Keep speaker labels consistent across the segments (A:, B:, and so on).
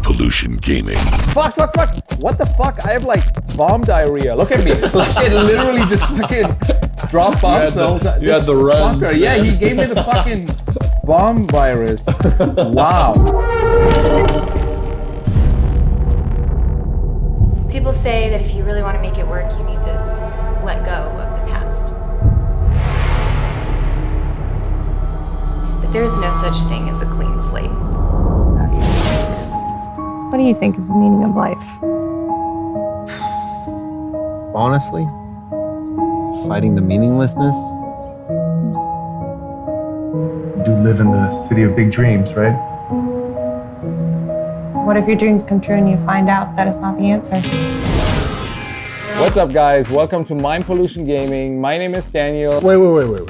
A: Pollution Gaming.
B: Fuck. What the fuck? I have like bomb diarrhea. Look at me. Like it literally just fucking dropped bombs the whole time.
C: You had the runs.
B: Fucker, yeah, he gave me the fucking bomb virus. Wow.
D: People say that if you really want to make it work, you need to let go of the past. But there's no such thing as a clean slate.
E: What do you think is the meaning of life?
C: Honestly, fighting the meaninglessness.
F: Do live in the city of big dreams, right?
E: What if your dreams come true and you find out that it's not the answer?
B: What's up, guys? Welcome to Mind Pollution Gaming. My name is Daniel.
F: Wait.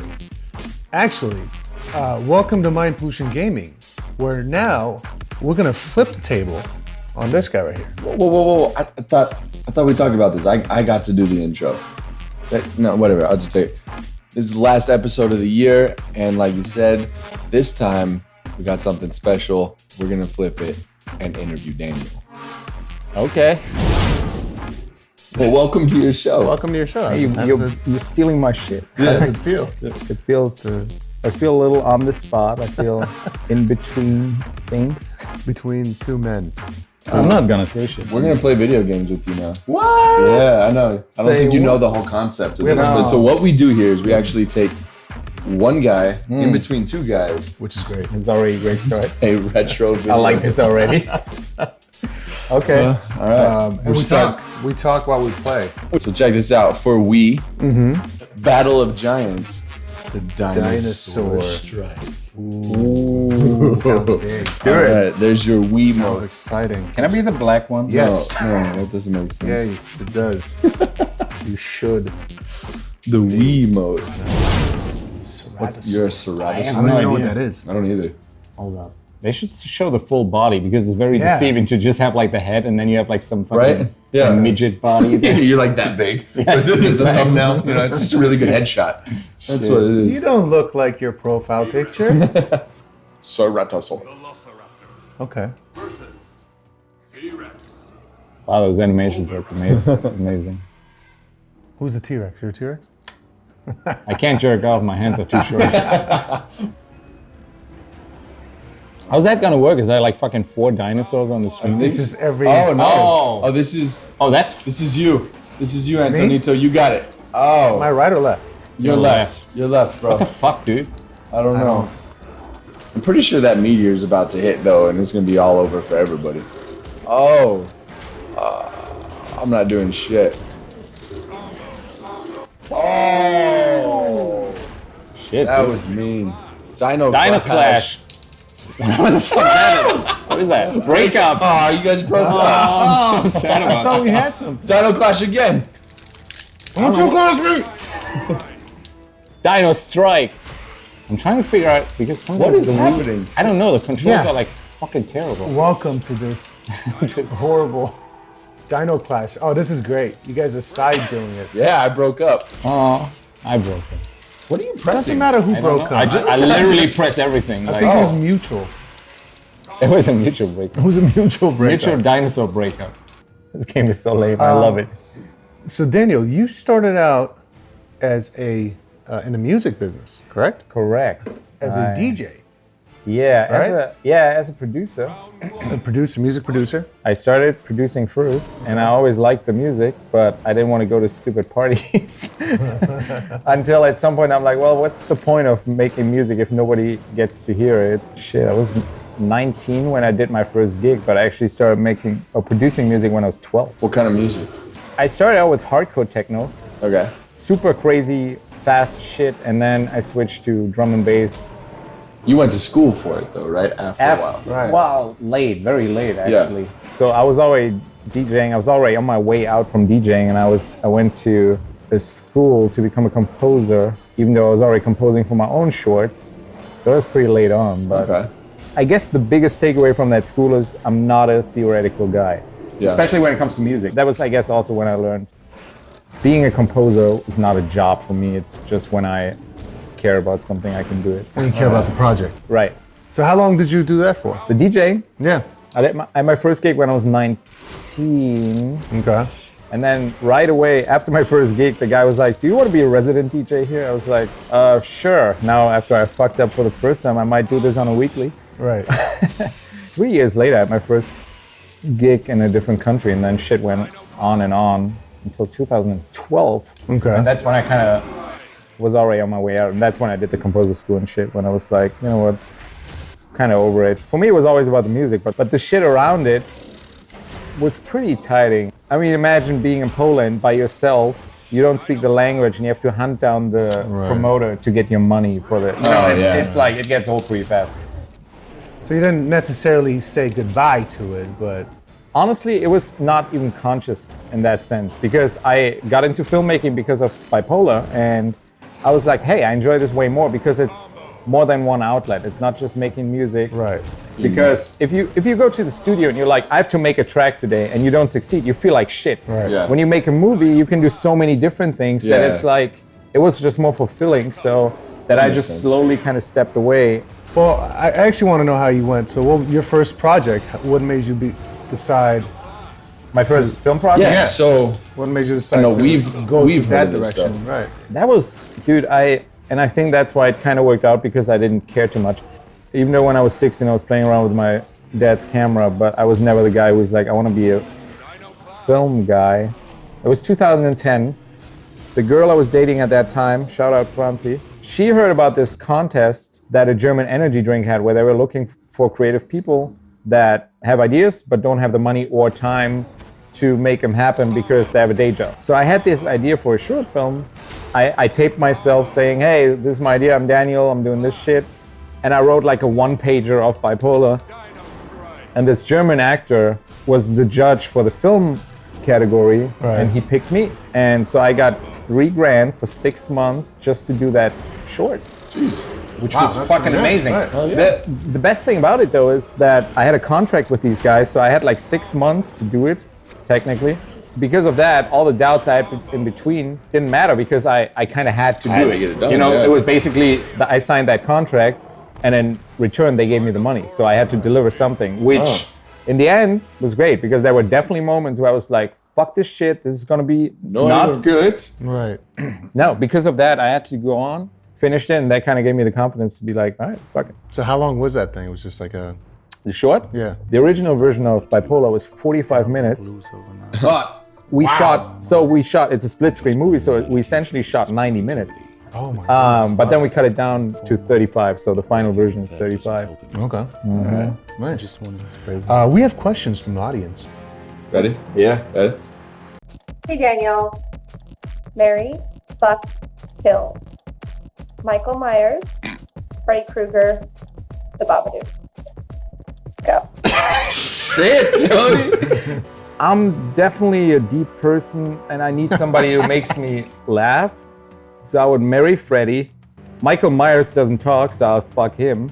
F: Actually, welcome to Mind Pollution Gaming, where now we're gonna flip the table on this guy right here.
C: Whoa. I thought we talked about this. I got to do the intro. No, whatever. I'll just take it. This is the last episode of the year, and like you said, this time we got something special. We're gonna flip it and interview Daniel.
B: Okay.
C: Well, welcome to your show.
F: Welcome to your show.
B: Hey, you're stealing my shit.
F: How does it feel?
B: It feels. I feel a little on the spot. I feel in between things.
F: Between two men.
B: I'm not gonna say shit.
C: We're gonna play video games with you now.
B: What?
C: Yeah, I know. I don't
B: Say
C: think you know
B: what?
C: the whole concept of this.
F: No.
C: But so what we do here is we actually take one guy in between two guys,
F: Which is great.
B: It's already a great start.
C: a retro video.
B: I like this already. Okay.
C: All right.
F: And we talk while we play.
C: So check this out. For Battle of Giants, the Dinosaur Strike.
F: Ooh, sounds big.
C: All right, there's your Wii
F: Sounds
C: mode.
F: exciting.
B: Can I be the black one?
F: Yes.
C: No, that doesn't make sense.
F: Yeah, yes, it does. You should.
C: The Wii mode.
F: Ceratosaurus.
C: You're a
F: I
C: Ceratosaurus?
F: don't even know what
B: idea.
F: that is.
C: I don't either.
B: Hold up. They should show the full body because it's very
F: Yeah.
B: deceiving to just have like the head and then you have like some fucking
C: Right? Yeah.
B: some midget body.
C: You're like that big. But this is a thumbnail. You know, it's just a really good headshot. That's what it is.
F: You don't look like your profile picture.
C: Ceratosaurus.
F: Okay.
B: Wow, those animations look amazing. Amazing.
F: Who's the T-Rex? You're a T-Rex?
B: I can't jerk off. My hands are too short. How's that gonna work? Is that like fucking 4 dinosaurs on the screen?
F: This is every...
C: Oh, no.
B: Oh.
C: Oh, this is
B: That's
C: you. This is you,
F: me?
C: Antonito. You got it. Oh.
F: Am I right or left?
C: You're left. You're left, bro.
B: what the fuck, dude?
C: I don't know. I'm pretty sure that meteor's about to hit, though, and it's going to be all over for everybody. Oh. I'm not doing shit. Oh.
B: Shit.
C: That
B: dude.
C: was mean. Dino
B: Clash. What the fuck that is? What is that? Breakup.
C: Oh, you guys broke
B: Oh,
C: up.
B: I'm so sad
F: I
B: about
F: thought
B: that.
F: we had some.
C: Dino Clash again.
F: Don't you clash me!
B: Dino Strike. I'm trying to figure out because sometimes
C: What is
B: the Wii-
C: happening?
B: I don't know. The controls
F: Yeah.
B: are like fucking terrible.
F: Welcome to this horrible Dino Clash. Oh, this is great. You guys are side doing it.
C: Yeah, I broke up.
B: Oh, I broke it.
C: What are you
F: Doesn't
C: pressing?
F: matter who
B: I don't
F: broke
B: know.
F: up.
B: I literally pressed everything.
F: I
B: Like,
F: think it was mutual.
B: it was a mutual breakup.
F: It was a mutual breakup.
B: Mutual dinosaur breakup. This game is so lame. I love it.
F: So Daniel, you started out as in the music business, correct?
B: Correct.
F: As a DJ,
B: Yeah,
F: Right?
B: as a producer.
F: a producer, music producer.
B: I started producing first, and I always liked the music, but I didn't want to go to stupid parties. Until at some point I'm like, well, what's the point of making music if nobody gets to hear it? Shit, I was 19 when I did my first gig, but I actually started making or producing music when I was 12.
C: What kind of music?
B: I started out with hardcore techno,
C: Okay.
B: super crazy, fast shit, and then I switched to drum and bass.
C: You went to school for it, though, right? After a while.
F: Right.
B: Well, late, very late actually. So I was already DJing. I was already on my way out from DJing, and I went to a school to become a composer, even though I was already composing for my own shorts. So it was pretty late on. But
C: Okay.
B: I guess the biggest takeaway from that school is I'm not a theoretical guy,
C: Yeah.
B: especially when it comes to music. That was, I guess, also when I learned being a composer is not a job for me. It's just when I care about something, I can do it.
F: When you care about the project.
B: Right.
F: So how long did you do that for?
B: The DJing,
F: Yeah.
B: I had my first gig when I was 19.
F: Okay.
B: And then right away, after my first gig, the guy was like, do you want to be a resident DJ here? I was like, sure. Now, after I fucked up for the first time, I might do this on a weekly.
F: Right.
B: 3 years later, I had my first gig in a different country, and then shit went on until 2012.
F: Okay.
B: And that's when I kind of was already on my way out. And that's when I did the composer school and shit, when I was like, you know what, kind of over it. For me, it was always about the music, but the shit around it was pretty tiring. I mean, imagine being in Poland by yourself. You don't speak the language, and you have to hunt down the promoter to get your money for the. It's like it gets old pretty fast.
F: So you didn't necessarily say goodbye to it, but
B: honestly, it was not even conscious in that sense, because I got into filmmaking because of Bipolar, and I was like, hey, I enjoy this way more because it's more than one outlet. It's not just making music.
F: Right.
B: Because if you go to the studio and you're like, I have to make a track today, and you don't succeed, you feel like shit.
F: Right.
C: Yeah.
B: When you make a movie, you can do so many different things that it's like, it was just more fulfilling, so that I just slowly kind of stepped away.
F: Well, I actually want to know how you went. So what, your first project, what made you decide?
B: My first film project?
C: Yeah, so
F: What made you decide
C: we've
F: go
C: heard
F: that
C: of this
F: direction?
C: stuff.
F: Right.
B: That was, dude, I think that's why it kind of worked out, because I didn't care too much. Even though when I was 16, I was playing around with my dad's camera, but I was never the guy who was like, I want to be a film guy. It was 2010. The girl I was dating at that time, shout out Franzi, she heard about this contest that a German energy drink had, where they were looking for creative people that have ideas but don't have the money or time to make them happen because they have a day job. So I had this idea for a short film. I taped myself saying, hey, this is my idea, I'm Daniel, I'm doing this shit. And I wrote like a one-pager of Bipolar. And this German actor was the judge for the film category, and he picked me. And so I got $3,000 for 6 months just to do that short.
C: Jeez.
B: Which was fucking amazing.
F: Right.
B: The best thing about it though is that I had a contract with these guys, so I had like 6 months to do it, technically. Because of that, all the doubts I had in between didn't matter, because I kind of had to do it.
C: Get it done,
B: you know, it was basically, I signed that contract, and in return they gave me the money. So I had to deliver something, which in the end was great, because there were definitely moments where I was like, fuck this shit, this is gonna be not good.
F: Right.
B: No, because of that, I had to go on, finished it, and that kind of gave me the confidence to be like, all right, fuck it.
F: So how long was that thing? It was just like a...
B: The short?
F: Yeah.
B: The original version of Bipolar was 45 minutes.
C: But
B: We shot, it's a split screen movie, so we essentially shot 90 minutes.
F: Oh my God.
B: But then we cut it down to 35, so the final version is 35.
F: Okay.
B: Mm-hmm.
F: Nice. We have questions from the audience.
C: ready?
B: Yeah.
C: Ready?
A: Hey Daniel, Mary, fuck, kill. Michael Myers, Freddy Krueger, the Babadook. Go.
C: Shit, Jody.
B: I'm definitely a deep person, and I need somebody who makes me laugh. So I would marry Freddy. Michael Myers doesn't talk, so I'll fuck him.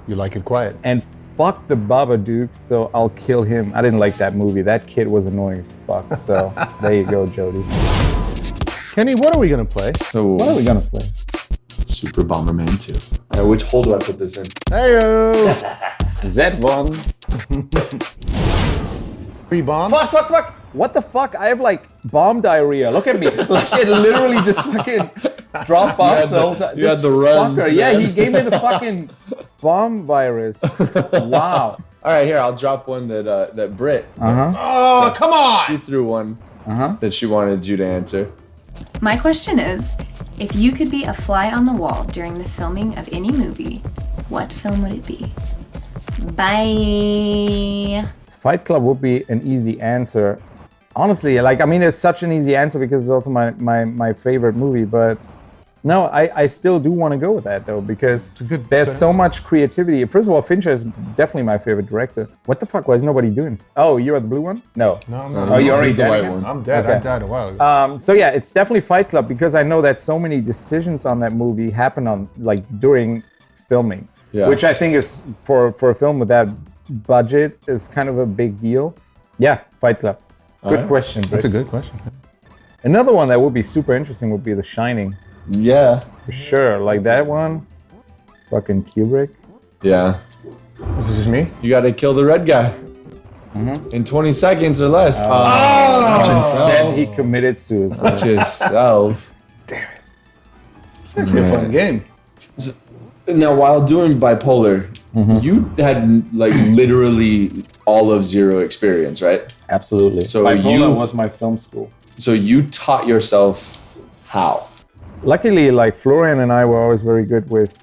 F: You like it quiet.
B: And fuck the Babadook, so I'll kill him. I didn't like that movie. That kid was annoying as fuck. So there you go, Jody.
F: Kenny, what are we gonna play?
C: So,
B: What are we gonna play?
C: Super Bomberman 2. Which hole do I put this in?
F: Heyo!
B: Z1.
F: Free bomb?
B: Fuck. What the fuck? I have like bomb diarrhea. Look at me. Like it literally just fucking dropped bombs the whole time.
C: You had the runs,
B: fucker. Yeah,
C: man.
B: he gave me the fucking bomb virus. Wow.
C: All right, here, I'll drop one that Britt.
F: Oh, come on!
C: She threw one that she wanted you to answer.
G: My question is, if you could be a fly on the wall during the filming of any movie, what film would it be? Bye.
B: Fight Club would be an easy answer. Honestly, like, I mean, it's such an easy answer because it's also my favorite movie, but no, I still do want to go with that though, because there's so much creativity. First of all, Fincher is definitely my favorite director. What the fuck was nobody doing? Oh, you are the blue one? No.
F: No.
B: Oh, you already
C: He's the
B: dead
C: white
B: again?
C: one.
F: I'm dead.
B: Okay.
F: I died a while ago.
B: So yeah, it's definitely Fight Club, because I know that so many decisions on that movie happen on like during filming, which I think is for a film with that budget is kind of a big deal. Yeah, Fight Club. Good question.
F: That's a
B: Britt.
F: good question.
B: Another one that would be super interesting would be The Shining,
C: Yeah.
B: for sure. Like that one, fucking Kubrick.
C: Yeah.
F: This is just me?
C: You got to kill the red guy in 20 seconds or less.
B: Instead, he committed suicide.
C: Touch yourself.
F: It's actually a fun game.
C: Now, while doing Bipolar, you had like literally all of zero experience, right?
B: Absolutely.
C: So
B: Bipolar was my film school.
C: So you taught yourself how?
B: Luckily, like Florian and I were always very good with,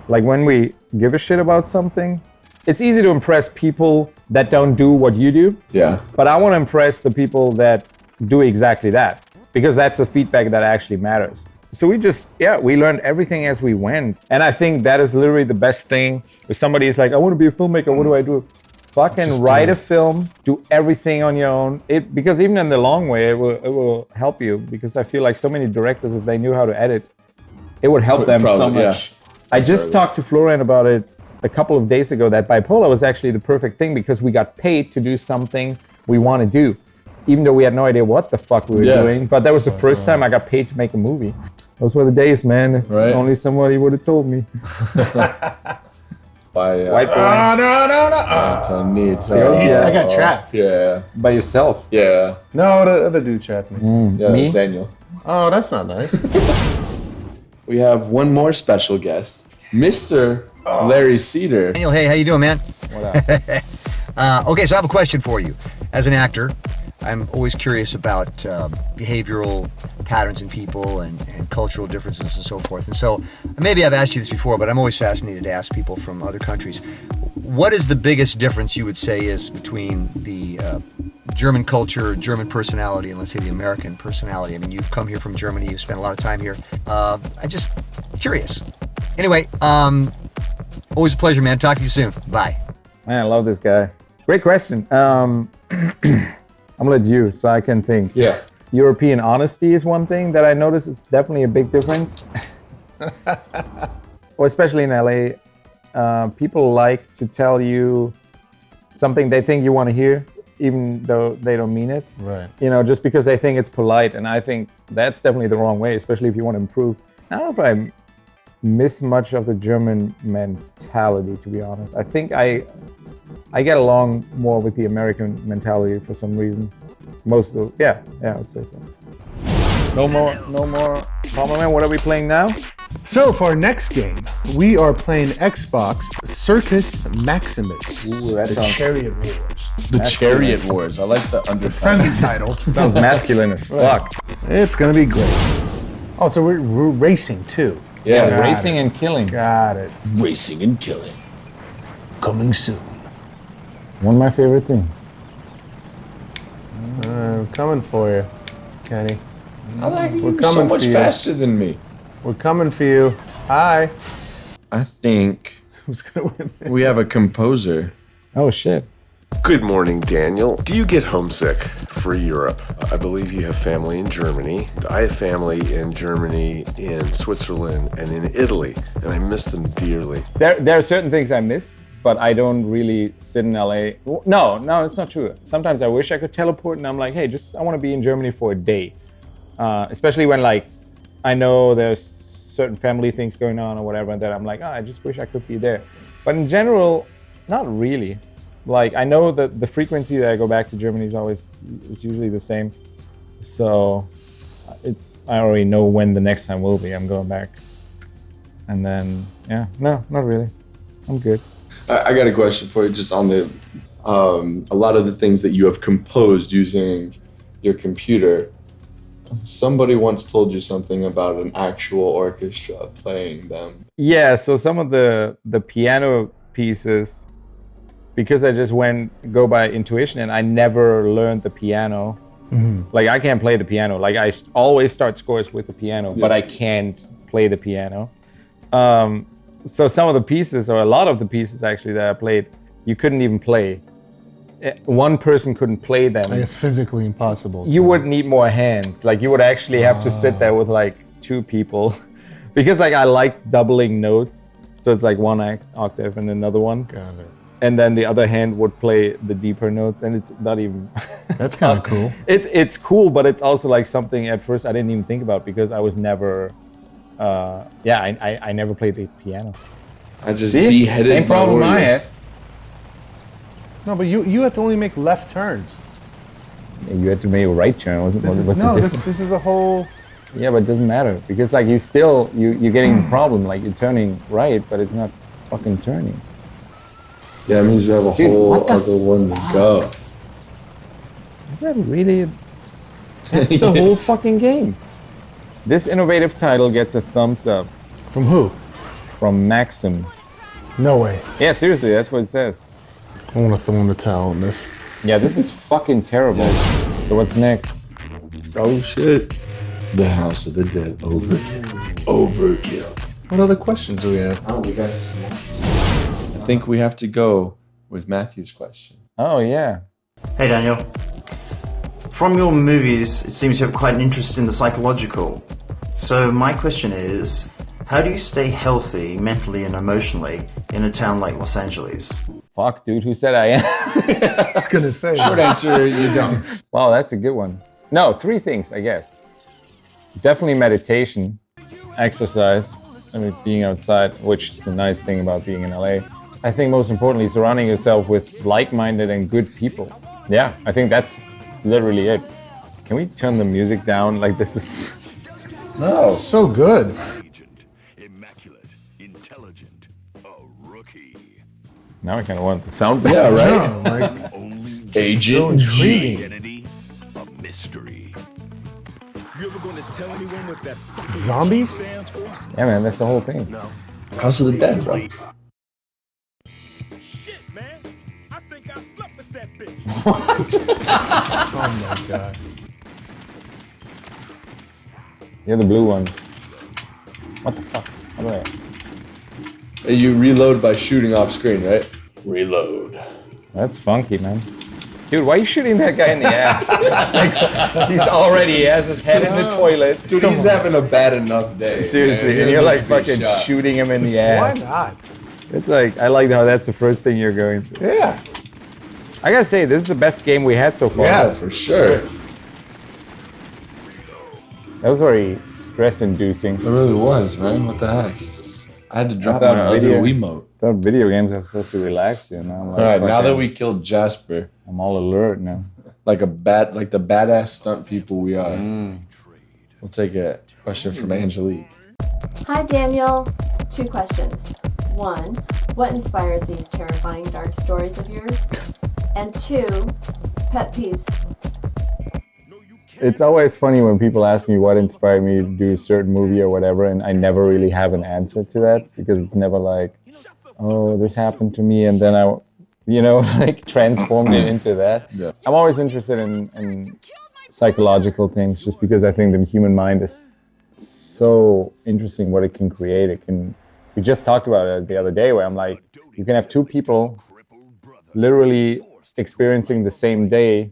B: like when we give a shit about something, it's easy to impress people that don't do what you do.
C: Yeah.
B: But I want to impress the people that do exactly that, because that's the feedback that actually matters. So we learned everything as we went. And I think that is literally the best thing. If somebody is like, I want to be a filmmaker, what do I do? Fucking write a film, do everything on your own. Because even in the long way, it will help you. Because I feel like so many directors, if they knew how to edit, it would help them so much. Yeah. I just talked to Florian about it a couple of days ago, that Bipolar was actually the perfect thing because we got paid to do something we want to do, even though we had no idea what the fuck we were doing. But that was the first time I got paid to make a movie. Those were the days, man. If only somebody would have told me. White boy.
C: I
H: got trapped.
C: Yeah.
B: By yourself.
C: Yeah.
F: No, the other dude trapped me.
C: Yeah,
B: Me?
C: it's Daniel.
F: Oh, that's not nice.
C: We have one more special guest, Mr. Larry Cedar.
H: Daniel, hey, how you doing, man?
B: What up?
H: Okay, so I have a question for you. As an actor, I'm always curious about behavioral patterns in people and cultural differences and so forth. And so maybe I've asked you this before, but I'm always fascinated to ask people from other countries. What is the biggest difference you would say is between the German culture, German personality, and let's say the American personality? I mean, you've come here from Germany, you've spent a lot of time here. I'm just curious. Anyway, always a pleasure, man. Talk to you soon. Bye.
B: Man, I love this guy. Great question. I'm gonna let you so I can think.
C: Yeah.
B: European honesty is one thing that I notice is definitely a big difference. Or especially in LA, people like to tell you something they think you want to hear, even though they don't mean it.
F: Right.
B: You know, just because they think it's polite. And I think that's definitely the wrong way, especially if you want to improve. I don't know if I miss much of the German mentality, to be honest. I think I get along more with the American mentality for some reason. Most of the, yeah, I would say so. No more Bomberman. What are we playing now?
F: So for our next game, we are playing Xbox Circus Maximus.
B: Ooh, that
F: the
B: sounds-
F: Chariot Wars.
C: The Chariot Wars. I like the
F: It's a
C: undertitle.
F: friendly title.
B: Sounds masculine as fuck.
F: It's gonna be great. Oh, so we're racing too.
B: Yeah,
F: Got
B: racing
F: it.
B: and killing.
F: Got it.
C: Racing and killing.
F: Coming soon.
B: One of my favorite things.
F: I'm coming for you, Kenny.
C: I like
F: We're
C: you so
F: coming
C: much
F: for you.
C: faster than me.
F: We're coming for you. Hi.
C: I think
F: Who's gonna win?
C: we have a composer.
B: Oh shit.
I: Good morning, Daniel. Do you get homesick for Europe? I believe you have family in Germany. I have family in Germany, in Switzerland, and in Italy, and I miss them dearly.
B: There are certain things I miss, but I don't really sit in LA. No, it's not true. Sometimes I wish I could teleport and I'm like, hey, I want to be in Germany for a day. Especially when like, I know there's certain family things going on or whatever that I'm like, I just wish I could be there. But in general, not really. Like, I know that the frequency that I go back to Germany is usually the same. So I already know when the next time will be. I'm going back. And then, yeah, no, not really. I'm good.
C: I got a question for you just on the a lot of the things that you have composed using your computer. Somebody once told you something about an actual orchestra playing them.
B: Yeah, so some of the piano pieces, because I just go by intuition and I never learned the piano.
F: Mm-hmm.
B: Like, I can't play the piano. Like, I always start scores with the piano, but I can't play the piano. So some of the pieces, or a lot of the pieces actually that I played, you couldn't even play. One person couldn't play them.
F: It's physically impossible.
B: You would need more hands. Like, you would actually have to sit there with like two people. Because like I like doubling notes. So it's like one octave and another one.
F: Got it.
B: And then the other hand would play the deeper notes, and it's not even...
F: That's kind of cool.
B: It's cool, but it's also like something at first I didn't even think about because I was never... I never played the piano.
C: I just
B: See?
C: beheaded
B: Same
C: my
B: problem I
C: warrior.
B: had.
F: No, but you have to only make left turns.
B: You had to make a right turn. What's the difference?
F: This is a whole.
B: Yeah, but it doesn't matter because like you're getting the problem. Like you're turning right, but it's not fucking turning.
C: Yeah, it means we have a whole other one to go.
B: Is that really? That's the whole fucking game. This innovative title gets a thumbs up.
F: From who?
B: From Maxim.
F: No way.
B: Yeah, seriously, that's what it says.
F: I want to throw in the towel on this.
B: Yeah, this is fucking terrible. So what's next?
C: Oh shit. The House of the Dead. Overkill. What other questions do we have? Oh, we got some. I think we have to go with Matthew's question.
B: Oh, yeah.
J: Hey, Daniel. From your movies, it seems you have quite an interest in the psychological. So my question is, how do you stay healthy mentally and emotionally in a town like Los Angeles?
B: Fuck, dude, who said I am?
F: I was gonna say.
C: Short answer, you don't.
B: Wow, that's a good one. No, 3 things, I guess. Definitely meditation, exercise, being outside, which is the nice thing about being in LA. I think most importantly, surrounding yourself with like-minded and good people. Yeah, I think that's literally it. Can we turn the music down? Like this is...
C: No.
F: So good.
K: Immaculate, intelligent, a rookie.
B: Now I kind of want the sound back.
C: Yeah, right?
F: No, like,
C: Agent
F: so intriguing.
K: Identity, a mystery. You ever gonna tell anyone what that
F: Zombies?
K: stands for?
B: Yeah, man, that's the whole thing.
C: House of the Dead, bro.
K: Shit, man. I think I slept with that bitch.
F: Oh my god.
B: You're the blue one. What the fuck? How do I...
C: You reload by shooting off screen, right? Reload.
B: That's funky, man. Dude, why are you shooting that guy in the ass? Like, he has his head in the toilet.
C: Dude, he's having a bad enough day.
B: Seriously,
C: man.
B: and you're like
C: He's gonna be
B: fucking
C: shot.
B: shooting him in the ass.
F: Why not?
B: It's like, I like how that's the first thing you're going through.
F: Yeah.
B: I gotta say, this is the best game we had so far.
C: Yeah, for sure.
B: That was very stress-inducing.
C: It really was, man. What the heck? I had to drop
B: thought
C: my other
B: video-
C: Wiimote.
B: I thought video games are supposed to relax you. Now I'm like,
C: All right, now
B: fucking-
C: that we killed Jasper,
B: I'm all alert now.
C: like the badass stunt people we are, we'll take a question from Angelique.
L: Hi, Daniel. 2 questions. 1, what inspires these terrifying dark stories of yours? And 2, pet peeves.
B: It's always funny when people ask me what inspired me to do a certain movie or whatever, and I never really have an answer to that because it's never like, oh, this happened to me, and then I, like transformed it into that.
C: Yeah.
B: I'm always interested in psychological things just because I think the human mind is so interesting what it can create. We just talked about it the other day where I'm like, you can have 2 people literally experiencing the same day,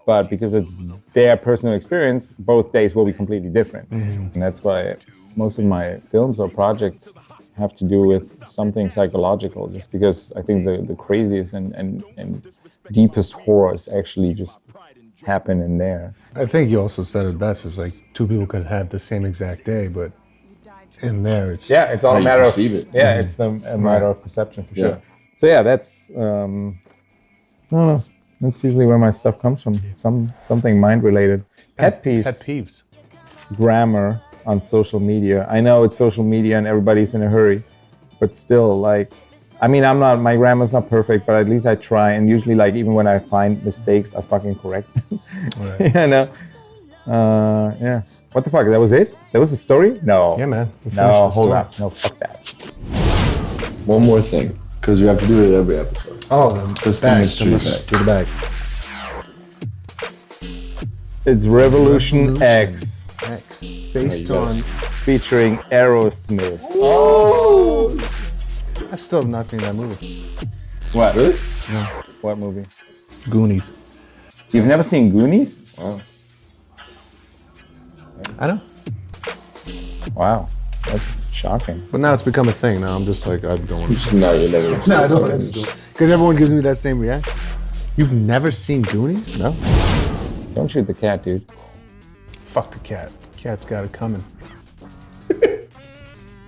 B: but because it's their personal experience, both days will be completely different. And that's why most of my films or projects have to do with something psychological, just because I think the craziest and deepest horrors actually just happen in there.
F: I think you also said it best. It's like 2 people could have the same exact day, but in there it's...
B: Yeah, it's all
C: How
B: a
C: you
B: matter of...
C: perceive it.
B: Yeah, it's a matter of perception for sure.
C: Yeah.
B: So yeah, that's... I don't know. That's usually where my stuff comes from. Something mind-related. Pet peeves.
F: Pet peeves.
B: Grammar on social media. I know it's social media and everybody's in a hurry, but still, like, I mean, my grammar's not perfect, but at least I try. And usually, like, even when I find mistakes, I fucking correct them.
F: Right.
B: Yeah. What the fuck? That was it? That was the story? No.
F: Yeah, man.
B: No, hold up. No, fuck that.
C: One more thing, because we have to do it every episode.
F: Oh, the
C: This thing
F: bag.
C: is true.
F: Do the bag.
B: It's Revolution X,
F: X. Based
C: Oh, you
F: on...
C: gotta
B: featuring Aerosmith.
C: Oh!
F: I still have not seen that movie.
C: What? Really?
B: What movie?
F: Goonies.
B: You've never seen Goonies?
C: Wow.
F: I know.
B: Wow, that's shocking.
F: But now it's become a thing. Now I'm just like, I don't want to...
C: No, you never.
F: No, I don't want to do it. Because everyone gives me that same reaction. You've never seen Goonies? No.
B: Don't shoot the cat, dude.
F: Fuck the cat. Cat's got it coming.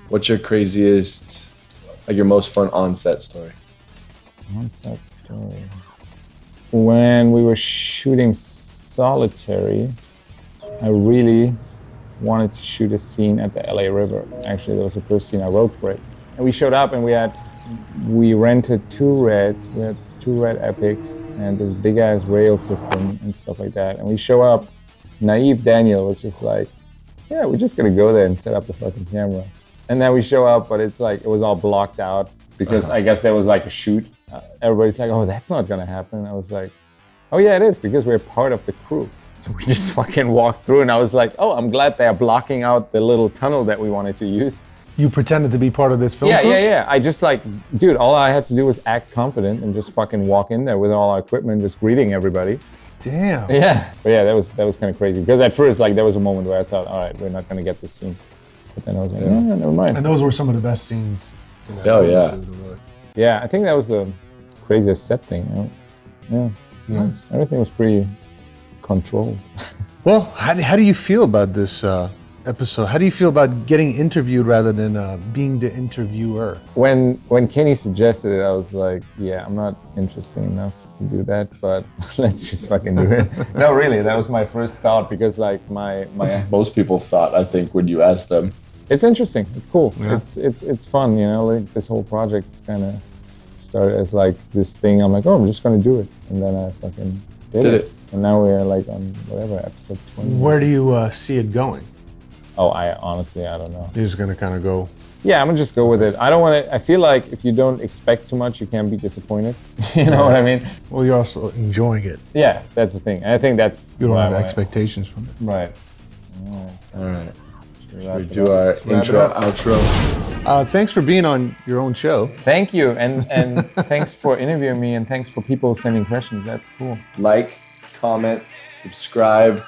C: What's your craziest, like your most fun on-set story?
B: What's that story? when we were shooting Solitary, I really wanted to shoot a scene at the LA River. Actually, that was the first scene I wrote for it. And we showed up and we rented 2 Reds. We had 2 Red Epics and this big ass rail system and stuff like that. And we show up, naive Daniel was just like, yeah, we're just gonna go there and set up the fucking camera. And then we show up, but it's like, it was all blocked out because I guess there was like a shoot. Everybody's like, oh, that's not gonna happen. I was like, oh yeah, it is, because we're part of the crew. So we just fucking walked through and I was like, oh, I'm glad they're blocking out the little tunnel that we wanted to use.
F: You pretended to be part of this film crew?
B: Yeah. I just like, dude, all I had to do was act confident and just fucking walk in there with all our equipment, just greeting everybody.
F: Damn.
B: Yeah. But yeah, that was kind of crazy. Because at first, like, there was a moment where I thought, all right, we're not gonna get this scene. But then I was like, yeah, never mind.
F: And those were some of the best scenes.
C: Oh yeah.
B: Yeah, I think that was the craziest set thing. Yeah. Everything was pretty controlled.
F: Well, how do you feel about this episode? How do you feel about getting interviewed rather than being the interviewer?
B: When Kenny suggested it, I was like, yeah, I'm not interested enough to do that, but let's just fucking do it. No, really, that was my first thought because like my
C: most people thought, I think, when you asked them.
B: It's interesting. It's cool.
F: Yeah.
B: It's fun, you know. Like this whole project is kind of started as like this thing. I'm like, oh, I'm just gonna do it, and then I fucking did it. And now we're like on whatever episode 20.
F: Where do you see it going?
B: Oh, I don't know.
F: You're just gonna kind of go.
B: Yeah, I'm gonna just go with it. I don't want to. I feel like if you don't expect too much, you can't be disappointed. You know what I mean?
F: Well, you're also enjoying it.
B: Yeah, that's the thing. And I think that's
F: you don't have expectations from it.
B: Right.
C: All right. We do our intro, outro.
F: Thanks for being on your own show.
B: Thank you, and thanks for interviewing me, and thanks for people sending questions. That's cool.
C: Like, comment, subscribe,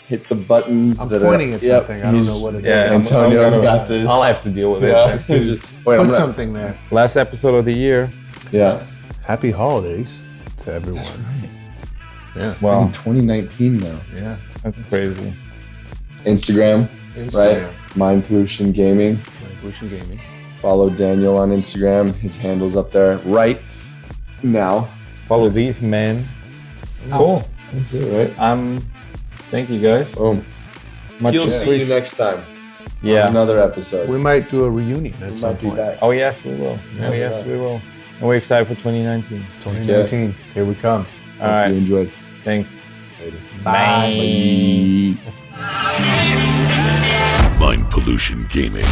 C: hit the buttons.
F: I'm pointing at something. I don't know what it is.
C: Antonio's got this.
B: I'll have to deal with it.
C: As soon as
F: Put something there.
B: Last episode of the year.
C: Yeah.
F: Happy holidays to everyone.
C: That's right.
F: Yeah.
B: Well,
C: in 2019 now.
F: Yeah.
B: That's crazy.
C: Instagram. Right? Mind Pollution Gaming.
F: Mind Pollution Gaming.
C: Follow Daniel on Instagram. His handle's up there right now.
B: Follow these men.
C: Cool. That's it, right?
B: Thank you guys.
C: Boom. He'll see you next time.
B: Yeah.
C: Another episode.
F: We might do a reunion at some point.
C: Back.
B: Oh yes, we will.
F: Yeah,
B: oh yes, we will. And we're excited for 2019.
F: 2019. Here we come.
B: All right.
C: You enjoyed.
B: Thanks.
C: Later.
B: Bye.
K: Mind Pollution Gaming.